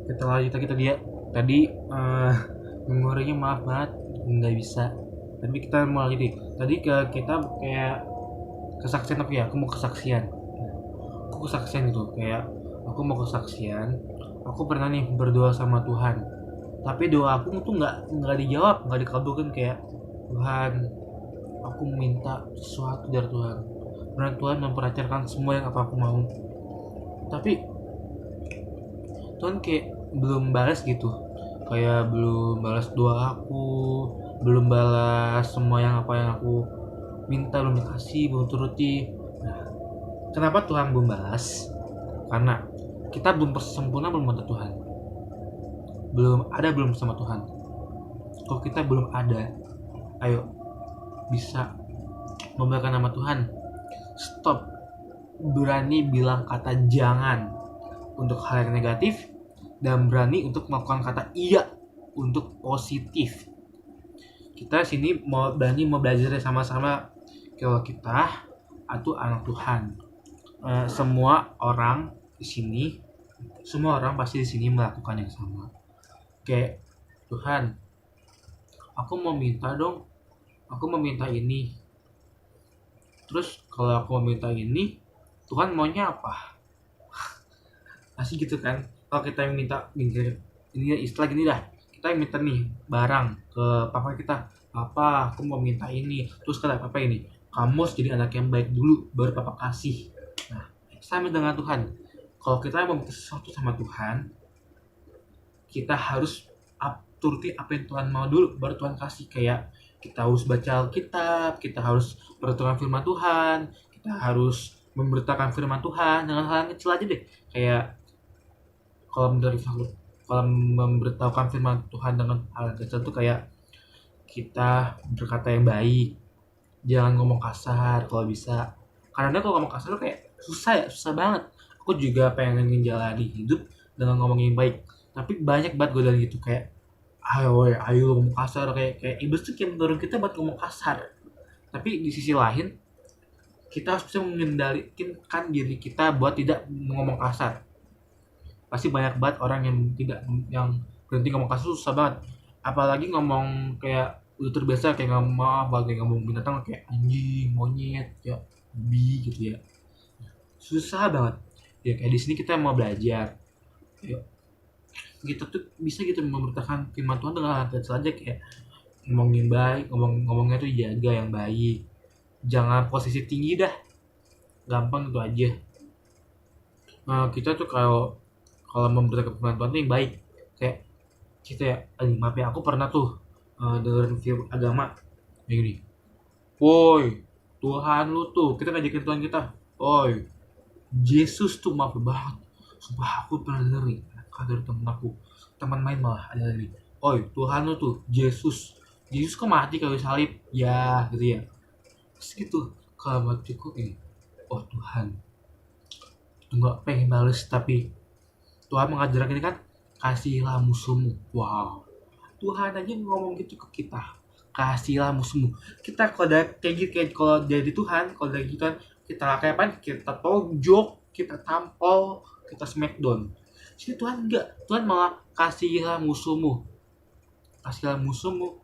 Kita lanjut lagi tadi ya. Tadi memorinya maaf banget nggak bisa. Tapi kita mau lagi nih. Tadi kita kayak kesaksian aku ya. Aku mau kesaksian. Aku kesaksian gitu. Kayak aku mau kesaksian. Aku pernah nih berdoa sama Tuhan. Tapi doa aku tuh nggak dijawab, nggak dikabulkan. Kayak Tuhan, aku minta sesuatu dari Tuhan. Benar Tuhan memperlancarkan semua yang apa aku mau. Tapi Tuhan kayak belum balas gitu, kayak belum balas doa aku, belum balas semua yang apa yang aku minta, belum dikasih, belum turuti. Nah, kenapa Tuhan belum balas? Karena kita belum sempurna, belum ada Tuhan, belum sama Tuhan. Kalau kita belum ada, ayo bisa membanggakan nama Tuhan. Stop berani bilang kata jangan untuk hal yang negatif, dan berani untuk melakukan kata iya untuk positif. Kita sini mau belajar sama-sama kalau kita atau anak Tuhan. Semua orang di sini, semua orang pasti di sini melakukan yang sama. Kayak Tuhan, aku mau minta dong, aku mau minta ini. Terus kalau aku mau minta ini, Tuhan maunya apa? Pasti gitu kan. Kalau kita yang minta ini istilah gini dah, kita yang minta nih barang ke papa kita, papa aku mau minta ini, terus kata papa ini, kamu harus jadi anak yang baik dulu baru papa kasih. Nah, sama dengan Tuhan. Kalau kita mau minta sesuatu sama Tuhan, kita harus turuti apa yang Tuhan mau dulu baru Tuhan kasih. Kayak kita harus baca Alkitab, kita harus perhatikan firman Tuhan, kita harus memberitakan firman Tuhan dengan hal yang kecil aja deh. Kayak kalau memberitahukan firman Tuhan dengan hal kecil tuh kayak kita berkata yang baik, jangan ngomong kasar kalau bisa. Karena kalau ngomong kasar tuh kayak susah banget. Aku juga pengen menjalani hidup dengan ngomong yang baik, tapi banyak banget godaan gitu. Kayak ayo ngomong kasar, kayak iblis tuh kayak mendorong kita buat ngomong kasar. Tapi di sisi lain kita harus bisa mengendalikan diri kita buat tidak ngomong kasar. Pasti banyak banget orang yang berhenti ngomong kasar susah banget. Apalagi ngomong kayak udah terbiasa kayak ngomong binatang kayak anjing, monyet, ya babi gitu ya. Susah banget. Ya kayak di sini kita mau belajar. Ya, kita tuh bisa gitu memberitakan firman Tuhan dengan hal kecil aja, kayak ngomongin baik, ngomongnya tuh jaga yang baik. Jangan posisi tinggi dah. Gampang itu aja. Nah, kita tuh kalau memberitakan firman Tuhan tuh yang baik. Kayak kita ya, maaf ya, aku pernah tuh dengerin film agama kayak gini. Woi, Tuhan lu tuh, kita ngajakin Tuhan kita. Woi, Yesus tuh maaf banget. Sumpah aku pernah denger nih, kata dari teman main malah ada lagi. Oi, Tuhan lu tuh, Yesus kok mati kalau salib? Ya, gitu ya. Terus gitu, kalau mati kok ini. Oh Tuhan, nggak pengen bales, tapi Tuhan mengajarkan ini kan, kasihlah musuhmu. Wow, Tuhan aja ngomong gitu ke kita, kasihlah musuhmu. Kita kalau kayak gitu, kayak kalau dari Tuhan, kalau dari Tuhan kita kayak apa? Kita tonjok, kita tampol, kita smackdown. Sini Tuhan enggak, Tuhan malah kasihlah musuhmu, kasihlah musuhmu.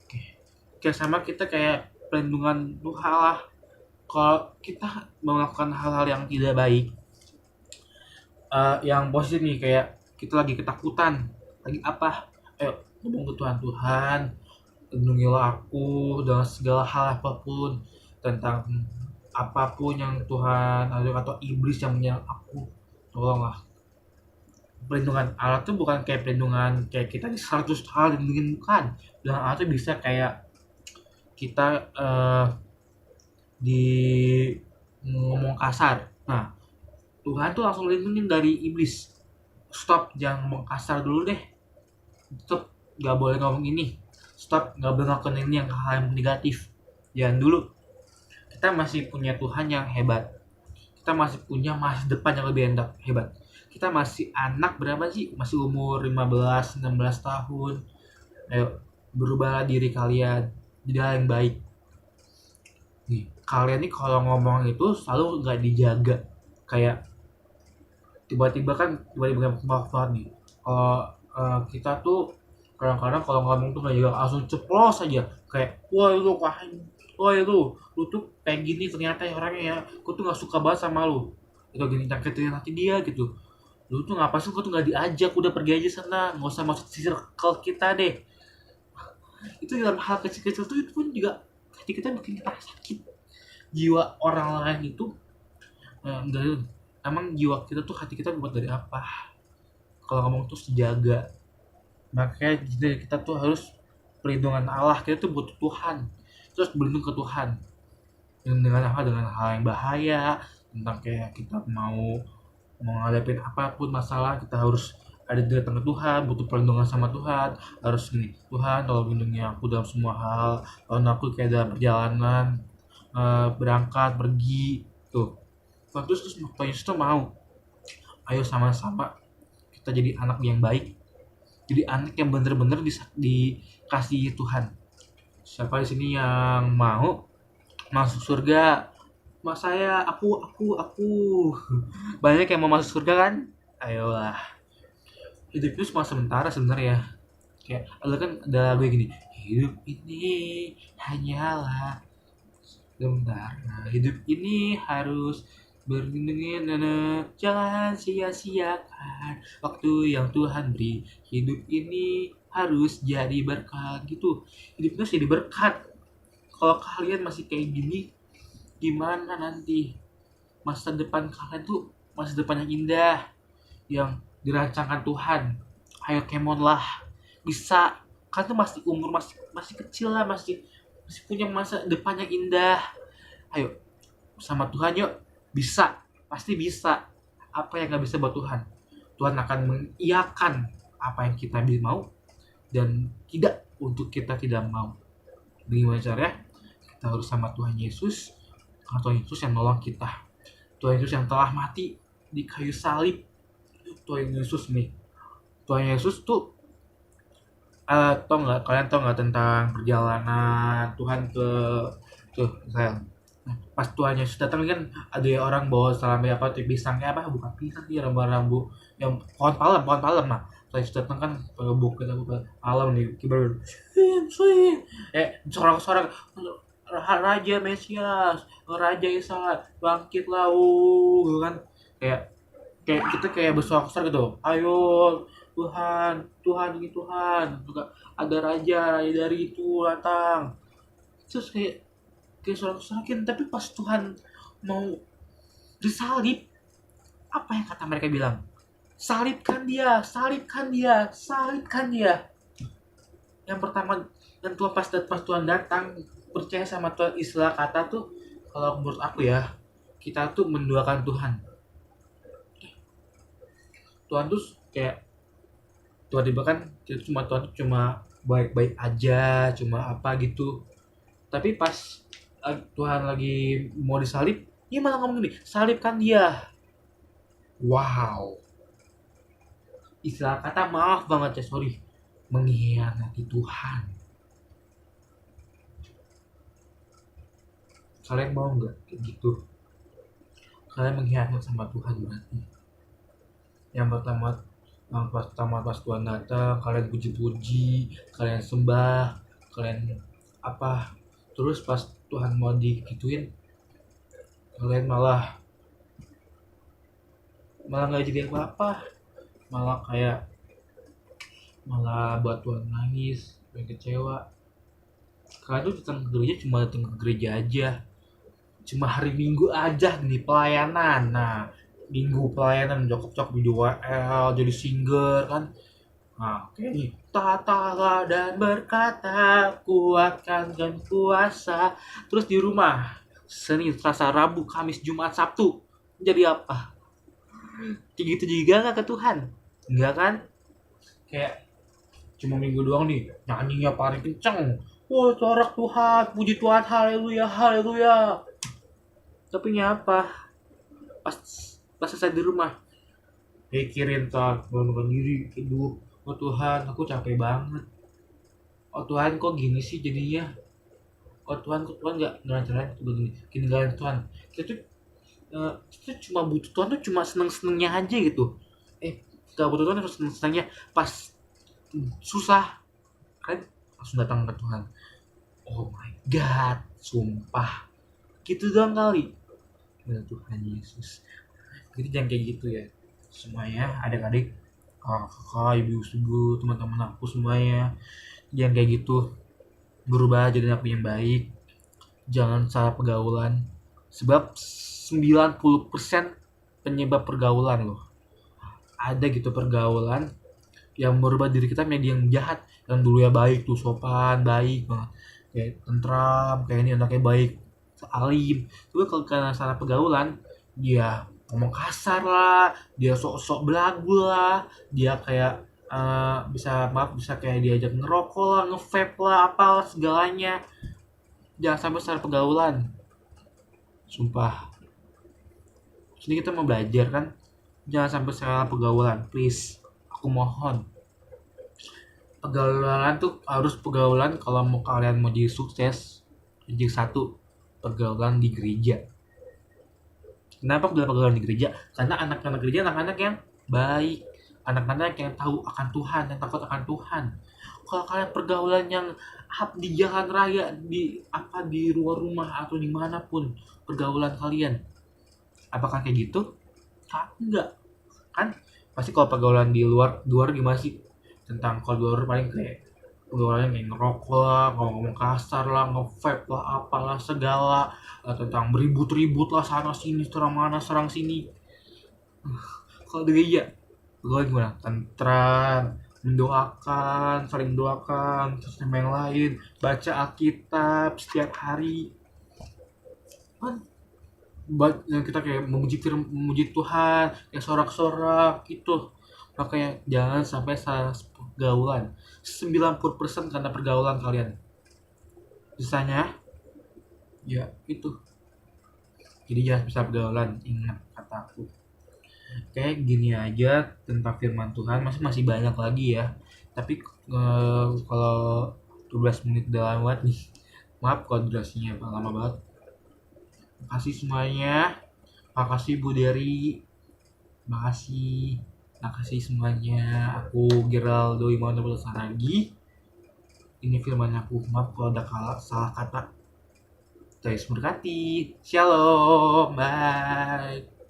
Oke, kayak sama kita kayak perlindungan Tuhan lah. Kalau kita melakukan hal-hal yang tidak baik, yang positif nih, kayak kita lagi ketakutan, lagi apa, ngomong ke Tuhan, Tuhan lindungilah aku dengan segala hal apapun, tentang apapun yang Tuhan atau iblis yang menyerang aku, tolonglah. Perlindungan Allah tuh bukan kayak perlindungan kayak kita di 100 hal dilindungin, bukan. Dan Allah tuh bisa kayak kita di ngomong kasar. Nah, Tuhan tuh langsung lindungin dari iblis. Stop, jangan ngomong kasar dulu deh. Stop, gak boleh ngomong ini. Stop, gak boleh ngelakuin ini yang hal yang negatif. Jangan dulu. Kita masih punya Tuhan yang hebat. Kita masih punya masa depan yang lebih hebat. Kita masih anak berapa sih? Masih umur 15, 16 tahun. Ayo, berubahlah diri kalian. Jadi hal yang baik. Nih, kalian nih kalau ngomong itu selalu gak dijaga. Kayak tiba-tiba kan, tiba-tiba nih, Kalau kita tuh kadang-kadang kalau ngomong tuh kayak langsung ceplos aja, kayak wah itu kahin, wah itu lu tuh kayak gini ternyata ya orangnya ya, aku tuh nggak suka banget sama lu, itu gini nyakitin hati dia gitu. Lu tuh ngapa sih, gua tuh nggak diajak, udah pergi aja sana, nggak usah masuk circle kita deh. Itu dalam hal kecil-kecil tuh itu pun juga hati kita bikin kita sakit. Jiwa orang lain itu enggak, emang jiwa kita tuh, hati kita buat dari apa? Kalau ngomong tuh sejaga, makanya kita tuh harus perlindungan Allah, kita tuh butuh Tuhan, terus berlindung ke Tuhan dengan apa, dengan hal yang bahaya, tentang kayak kita mau menghadapi apapun masalah, kita harus ada di datang ke Tuhan, butuh perlindungan sama Tuhan, harus gini, Tuhan tolong lindungi aku dalam semua hal, tolong aku kayak dalam perjalanan, berangkat pergi tuh. Terus Tuhan Yesus tuh mau, ayo sama-sama kita jadi anak yang baik, jadi anak yang bener-bener dikasih Tuhan. Siapa di sini yang mau masuk surga? Mas saya, aku. Banyak yang mau masuk surga kan? Ayolah. Hidup itu cuma sementara sebenarnya. Kayak ada kan, ada lagu yang gini. Hidup ini hanyalah sebentar. Nah, hidup ini harus berlindungi, jangan sia-siakan waktu yang Tuhan beri. Hidup ini harus jadi berkat gitu. Hidup itu harus jadi berkat. Kalau kalian masih kayak gini, gimana nanti masa depan kalian tuh, masa depan yang indah yang dirancangkan Tuhan. Ayo kemon lah, bisa. Kan tuh masih umur, masih masih kecil lah, masih punya masa depan yang indah. Ayo sama Tuhan yuk, bisa, pasti bisa. Apa yang nggak bisa buat Tuhan, Tuhan akan mengiyakan apa yang kita mau dan tidak untuk kita tidak mau. Bagaimana caranya? Kita harus sama Tuhan Yesus, karena Tuhan Yesus yang nolong kita, Tuhan Yesus yang telah mati di kayu salib. Tuhan Yesus nih, Tuhan Yesus tuh, kalian tau nggak tentang perjalanan Tuhan ke Israel? Nah, pas Tuhan Yesus datang kan ada orang bawa salami apa tuh, pisangnya apa, bukan pisang sih, rambu-rambu yang pohon palem. Nah, Tuhan Yesus datang kan pakai bukit apa alam nih, kibar swing, sorak-sorak, Raja Mesias, Raja Isa, bangkitlah, gitu kan. kayak kayak kita kayak bersorak-sorak gitu, ayo Tuhan, Tuhan ini Tuhan juga, ada raja dari itu datang. Terus kayak sorak-sorakin, tapi pas Tuhan mau disalib, apa yang kata mereka bilang? Salibkan dia, salibkan dia, salibkan dia. Yang pertama, dan Tuhan pas Tuhan datang, percaya sama Tuhan, istilah kata tuh, kalau menurut aku ya, kita tuh menduakan Tuhan. Tuhan tuh kayak, Tuhan tiba kan, Tuhan tuh cuma baik-baik aja, cuma apa gitu. Tapi pas Tuhan lagi mau disalib, dia malah ngomong gini, salibkan dia. Wow, istilah kata, maaf banget ya, sorry, mengkhianati Tuhan. Kalian mau nggak kayak gitu? Kalian mengkhianati sama Tuhan berarti. Yang pertama pas Tuhan datang, kalian puji-puji, kalian sembah, kalian apa, terus pas Tuhan mau digituin, kalian malah nggak jadi apa-apa, malah buat Tuhan nangis, Tuhan kecewa. Kalian tuh datang ke gereja aja, cuma hari Minggu aja nih pelayanan. Nah, Minggu pelayanan cokok-cokok video WL, jadi singer kan. Nah, kayak nih, tatalah dan berkata, kuatkan dan puasa. Terus di rumah, Senin, Selasa, Rabu, Kamis, Jumat, Sabtu, jadi apa? Kayak gitu juga nggak ke Tuhan? Enggak kan? Kayak cuma Minggu doang nih, nyanyinya paling kenceng. Wah, corak Tuhan, puji Tuhan, haleluya, haleluya. Tapi apa? Pas pas selesai di rumah, pikirin Tuhan, bangunkan diri, hidup. Oh Tuhan, aku capek banget. Oh Tuhan, kok gini sih jadinya? Oh Tuhan, kok Tuhan nggak ngajarin itu begini? Gini gak Tuhan? Kita tuh cuma butuh Tuhan tuh cuma seneng-senengnya aja gitu. Gak butuh Tuhan terus senangnya pas susah kan langsung datang ke Tuhan. Oh my god, sumpah gitu doang kali ya Tuhan Yesus. Jadi jangan kayak gitu ya semuanya, adik-adik, kakak, ibu, teman-teman aku semuanya, jangan kayak gitu. Berubah jadi anak yang baik, jangan salah pergaulan, sebab 90% penyebab pergaulan loh. Ada gitu pergaulan yang merubah diri kita menjadi yang jahat. Yang dulu ya baik tuh, sopan, baik banget, kayak tentram, kayak ini anaknya baik, alim. Tapi kalau karena salah pergaulan, dia ngomong kasar lah, dia sok-sok belagu lah, dia kayak bisa kayak diajak ngerokok lah, nge-vape lah, apalah segalanya. Jangan sampai salah pergaulan, sumpah. Sini kita mau belajar kan, jangan sampai salah pergaulan, please, aku mohon. Pergaulan tuh harus pergaulan kalau mau kalian mau jadi sukses. Jadi satu, pergaulan di gereja. Kenapa aku bilang pergaulan di gereja? Karena anak-anak gereja anak-anak yang baik, anak-anak yang tahu akan Tuhan, yang takut akan Tuhan. Kalau kalian pergaulan yang di jalan raya, di luar rumah atau dimanapun pergaulan kalian, apakah kayak gitu? Enggak kan? Pasti kalau pergaulan di luar gimana sih? Tentang kalau di luar paling kayak pergaulannya kayak ngerokok lah, ngomong kasar lah, nge-vape lah, apalah segala, tentang beribut-ribut lah sana sini, serang mana serang sini. Kalau di gereja pergaulan gimana? Tentram, mendoakan, saling mendoakan, terus sama yang lain, baca Alkitab setiap hari. Kan yang kita kayak memuji Tuhan, kayak sorak-sorak gitu. Makanya jangan sampai salah pergaulan. 90% karena pergaulan kalian. Sisanya ya itu. Jadi jangan bisa pergaulan, ingat kataku. Kayak gini aja tentang firman Tuhan, masih banyak lagi ya. Tapi kalau 12 menit udah lewat nih. Maaf kalau durasinya lama banget. Makasih semuanya. Makasih Bu Dery. Makasih semuanya. Aku Geraldo Imanul Saragi. Ini firman aku. Maaf kalau ada salah kata. Tuhan berkati. Shalom. Bye.